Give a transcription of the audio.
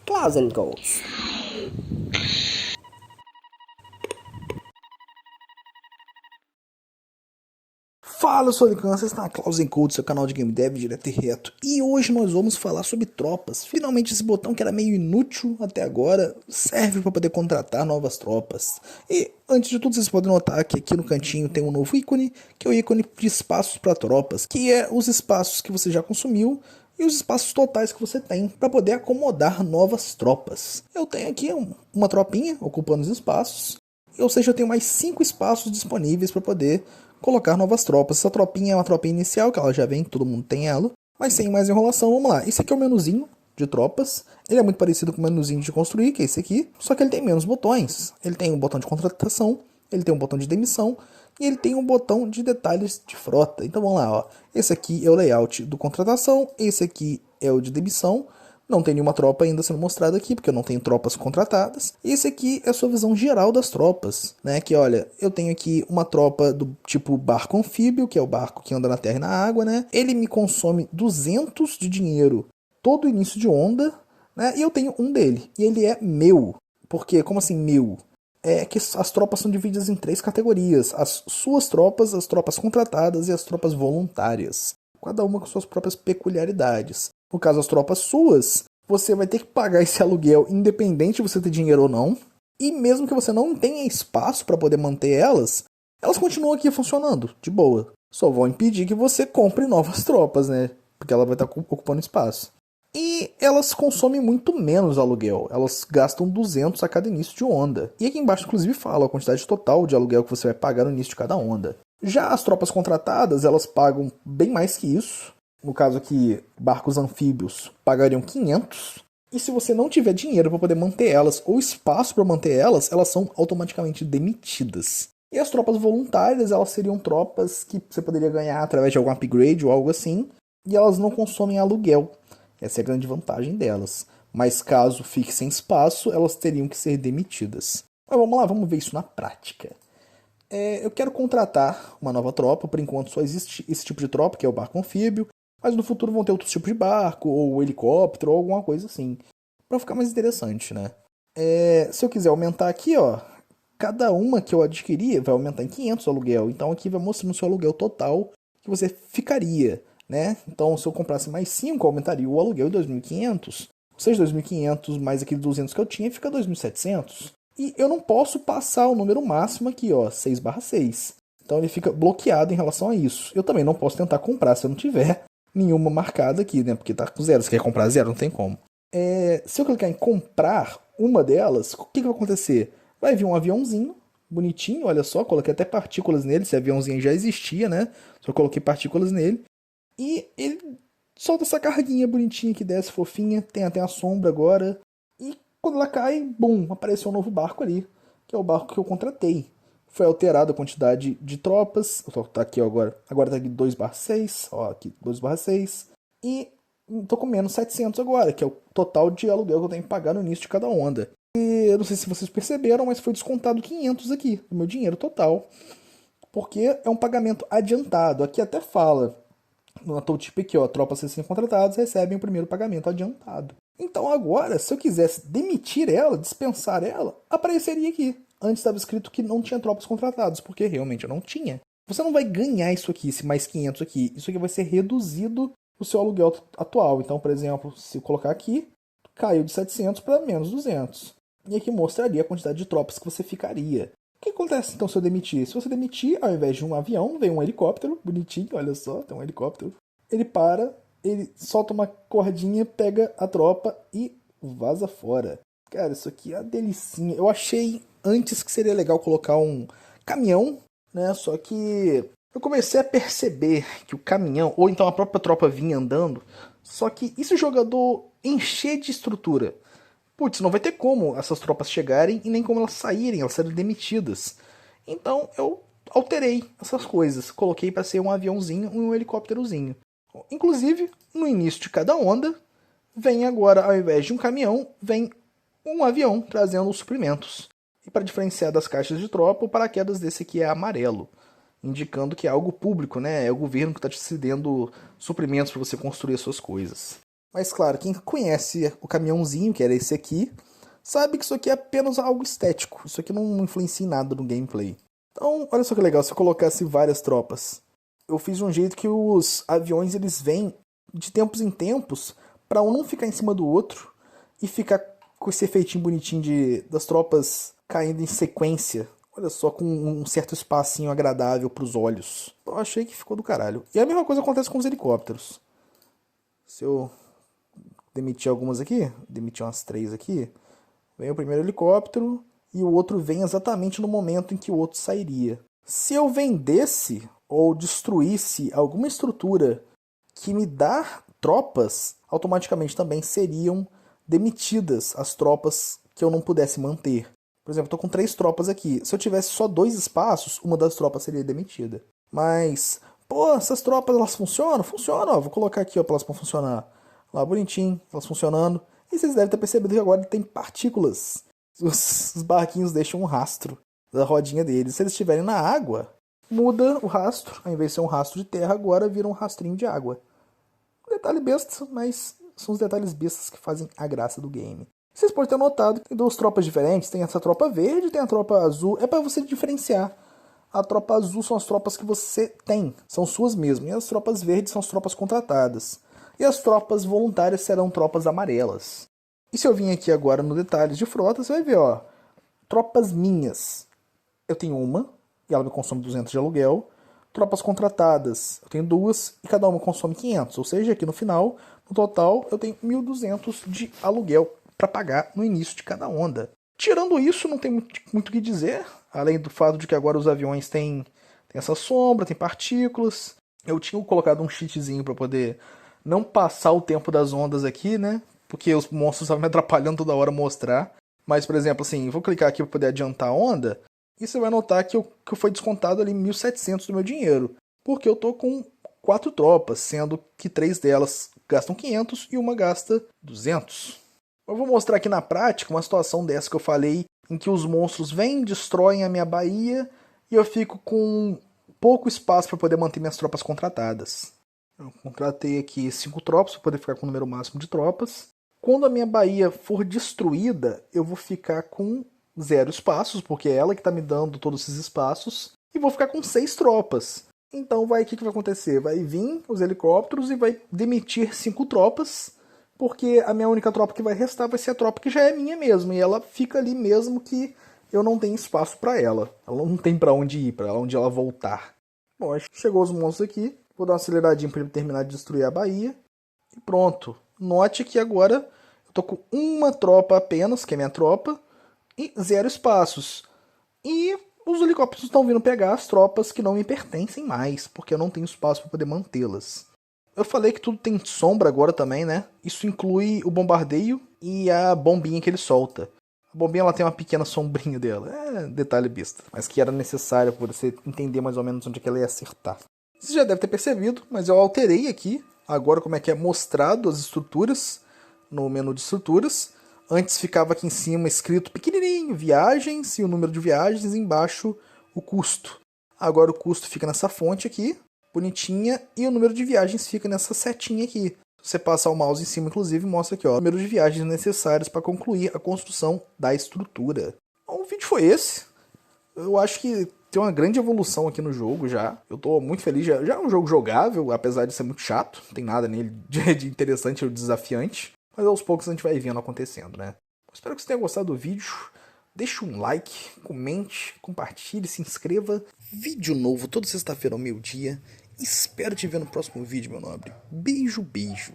Closing Goals. Fala, eu sou o Lican, você está na Closing Code, seu canal de Game Dev direto e reto. E hoje nós vamos falar sobre tropas. Finalmente esse botão que era meio inútil até agora serve para poder contratar novas tropas. E antes de tudo vocês podem notar que aqui no cantinho tem um novo ícone, que é o ícone de espaços para tropas, que é os espaços que você já consumiu e os espaços totais que você tem para poder acomodar novas tropas. Eu tenho aqui uma tropinha ocupando os espaços, ou seja, eu tenho mais 5 espaços disponíveis para poder colocar novas tropas. Essa tropinha é uma tropinha inicial, que ela já vem, todo mundo tem ela. Mas sem mais enrolação, vamos lá. Esse aqui é o menuzinho de tropas. Ele é muito parecido com o menuzinho de construir, que é esse aqui. Só que ele tem menos botões. Ele tem um botão de contratação, ele tem um botão de demissão e ele tem um botão de detalhes de frota. Então vamos lá, ó. Esse aqui é o layout do contratação, esse aqui é o de demissão. Não tem nenhuma tropa ainda sendo mostrada aqui, porque eu não tenho tropas contratadas. E esse aqui é a sua visão geral das tropas, né? Que olha, eu tenho aqui uma tropa do tipo barco anfíbio, que é o barco que anda na terra e na água, né? Ele me consome 200 de dinheiro todo início de onda, né? E eu tenho um dele, e ele é meu. Por quê? Como assim meu? É que as tropas são divididas em 3 categorias. As suas tropas, as tropas contratadas e as tropas voluntárias. Cada uma com suas próprias peculiaridades. No caso, as tropas suas, você vai ter que pagar esse aluguel independente de você ter dinheiro ou não. E mesmo que você não tenha espaço para poder manter elas, elas continuam aqui funcionando, de boa. Só vão impedir que você compre novas tropas, né? Porque ela vai estar ocupando espaço. E elas consomem muito menos aluguel. Elas gastam 200 a cada início de onda. E aqui embaixo, inclusive, fala a quantidade total de aluguel que você vai pagar no início de cada onda. Já as tropas contratadas, elas pagam bem mais que isso. No caso aqui, barcos anfíbios pagariam 500. E se você não tiver dinheiro para poder manter elas ou espaço para manter elas, elas são automaticamente demitidas. E as tropas voluntárias, elas seriam tropas que você poderia ganhar através de algum upgrade ou algo assim. E elas não consomem aluguel. Essa é a grande vantagem delas. Mas caso fique sem espaço, elas teriam que ser demitidas. Mas vamos lá, vamos ver isso na prática. Eu quero contratar uma nova tropa. Por enquanto só existe esse tipo de tropa, que é o barco anfíbio. Mas no futuro vão ter outros tipos de barco, ou helicóptero, ou alguma coisa assim. Pra ficar mais interessante, né? Se eu quiser aumentar aqui, ó. Cada uma que eu adquirir vai aumentar em 500 o aluguel. Então aqui vai mostrando o seu aluguel total que você ficaria, né? Então se eu comprasse mais 5, aumentaria o aluguel em 2.500. Ou seja, 2.500 mais aquele 200 que eu tinha, fica 2.700. E eu não posso passar o número máximo aqui, ó, 6/6. Então ele fica bloqueado em relação a isso. Eu também não posso tentar comprar se eu não tiver nenhuma marcada aqui, né? Porque tá com 0. Se quer comprar 0, não tem como. Se eu clicar em comprar uma delas, o que vai acontecer? Vai vir um aviãozinho, bonitinho, olha só, coloquei até partículas nele, esse aviãozinho já existia, né? Só coloquei partículas nele. E ele solta essa carguinha bonitinha que desce, fofinha, tem até a sombra agora. E quando ela cai, bum, apareceu um novo barco ali, que é o barco que eu contratei. Foi alterada a quantidade de tropas. Tá aqui ó, agora. Agora tá aqui 2/6. Ó, aqui 2/6. E tô com menos 700 agora, que é o total de aluguel que eu tenho que pagar no início de cada onda. E eu não sei se vocês perceberam, mas foi descontado 500 aqui, do meu dinheiro total. Porque é um pagamento adiantado. Aqui até fala, na tooltip aqui, ó, tropas recém-contratadas recebem o primeiro pagamento adiantado. Então agora, se eu quisesse demitir ela, dispensar ela, apareceria aqui. Antes estava escrito que não tinha tropas contratadas, porque realmente eu não tinha. Você não vai ganhar isso aqui, esse mais 500 aqui. Isso aqui vai ser reduzido o seu aluguel atual. Então, por exemplo, se eu colocar aqui, caiu de 700 para menos 200. E aqui mostraria a quantidade de tropas que você ficaria. O que acontece então se eu demitir? Se você demitir, ao invés de um avião, vem um helicóptero, bonitinho, olha só, tem um helicóptero. Ele para, ele solta uma cordinha, pega a tropa e vaza fora. Cara, isso aqui é uma delicinha. Eu achei antes que seria legal colocar um caminhão, né? Só que eu comecei a perceber que o caminhão, ou então a própria tropa vinha andando, só que e se o jogador encher de estrutura? Putz, não vai ter como essas tropas chegarem e nem como elas saírem, elas serem demitidas. Então eu alterei essas coisas, coloquei para ser um aviãozinho e um helicópterozinho. Inclusive, no início de cada onda, vem agora, ao invés de um caminhão, vem um avião trazendo os suprimentos. E para diferenciar das caixas de tropa, o paraquedas desse aqui é amarelo, indicando que é algo público, né? É o governo que está te cedendo suprimentos para você construir as suas coisas. Mas claro, quem conhece o caminhãozinho, que era esse aqui, sabe que isso aqui é apenas algo estético. Isso aqui não influencia em nada no gameplay. Então, olha só que legal, se eu colocasse várias tropas. Eu fiz de um jeito que os aviões eles vêm de tempos em tempos para um não ficar em cima do outro e ficar com esse efeitinho bonitinho das tropas caindo em sequência. Olha só, com um certo espacinho agradável para os olhos. Eu achei que ficou do caralho. E a mesma coisa acontece com os helicópteros. Se eu demitir algumas aqui, demitir umas 3 aqui, vem o primeiro helicóptero e o outro vem exatamente no momento em que o outro sairia. Se eu vendesse ou destruísse alguma estrutura que me dá tropas, automaticamente também seriam demitidas as tropas que eu não pudesse manter. Por exemplo, estou com 3 tropas aqui. Se eu tivesse só 2 espaços, uma das tropas seria demitida. Mas, pô, essas tropas elas funcionam? Funcionam, ó. Vou colocar aqui ó, para elas funcionar. Lá, bonitinho, elas funcionando. E vocês devem ter percebido que agora tem partículas. Os barquinhos deixam um rastro da rodinha deles. Se eles estiverem na água, muda o rastro. Ao invés de ser um rastro de terra, agora vira um rastrinho de água. Detalhe besta, mas são os detalhes bestas que fazem a graça do game. Vocês podem ter notado que tem 2 tropas diferentes. Tem essa tropa verde e tem a tropa azul. É para você diferenciar. A tropa azul são as tropas que você tem. São suas mesmo. E as tropas verdes são as tropas contratadas. E as tropas voluntárias serão tropas amarelas. E se eu vim aqui agora no detalhes de frota, você vai ver, ó. Tropas minhas. Eu tenho uma, e ela me consome 200 de aluguel. Tropas contratadas, eu tenho 2, e cada uma consome 500. Ou seja, aqui no final, no total, eu tenho 1.200 de aluguel para pagar no início de cada onda. Tirando isso, não tem muito o que dizer. Além do fato de que agora os aviões têm essa sombra, tem partículas. Eu tinha colocado um cheatzinho para poder não passar o tempo das ondas aqui, né? Porque os monstros estavam me atrapalhando toda hora mostrar. Mas, por exemplo, assim, vou clicar aqui para poder adiantar a onda. E você vai notar que foi descontado ali 1.700 do meu dinheiro. Porque eu tô com 4 tropas, sendo que 3 delas gastam 500 e uma gasta 200. Eu vou mostrar aqui na prática uma situação dessa que eu falei, em que os monstros vêm, destroem a minha baía e eu fico com pouco espaço para poder manter minhas tropas contratadas. Eu contratei aqui 5 tropas para poder ficar com o número máximo de tropas. Quando a minha baía for destruída, eu vou ficar com 0 espaços, porque é ela que está me dando todos esses espaços, e vou ficar com 6 tropas. Então o que vai acontecer? Vai vir os helicópteros e vai demitir 5 tropas, porque a minha única tropa que vai restar vai ser a tropa que já é minha mesmo, e ela fica ali mesmo que eu não tenho espaço para ela. Ela não tem para onde ir, para onde ela voltar. Bom, acho que chegou os monstros aqui. Vou dar uma aceleradinha para ele terminar de destruir a baía. E pronto. Note que agora eu tô com uma tropa apenas, que é minha tropa, e 0 espaços. E os helicópteros estão vindo pegar as tropas que não me pertencem mais, porque eu não tenho espaço para poder mantê-las. Eu falei que tudo tem sombra agora também, né? Isso inclui o bombardeio e a bombinha que ele solta. A bombinha ela tem uma pequena sombrinha dela. É detalhe besta. Mas que era necessário para você entender mais ou menos onde é que ela ia acertar. Você já deve ter percebido, mas eu alterei aqui agora como é que é mostrado as estruturas no menu de estruturas. Antes ficava aqui em cima escrito pequenininho, viagens e o número de viagens, e embaixo o custo. Agora o custo fica nessa fonte aqui, bonitinha, e o número de viagens fica nessa setinha aqui. Se você passar o mouse em cima, inclusive, mostra aqui, ó, o número de viagens necessárias para concluir a construção da estrutura. Então, o vídeo foi esse. Eu acho que tem uma grande evolução aqui no jogo já. Eu tô muito feliz. Já é um jogo jogável, apesar de ser muito chato. Não tem nada nele de interessante ou desafiante. Mas aos poucos a gente vai vendo acontecendo, né? Espero que você tenha gostado do vídeo. Deixe um like, comente, compartilhe, se inscreva. Vídeo novo toda sexta-feira ao meio-dia. Espero te ver no próximo vídeo, meu nobre. Beijo, beijo.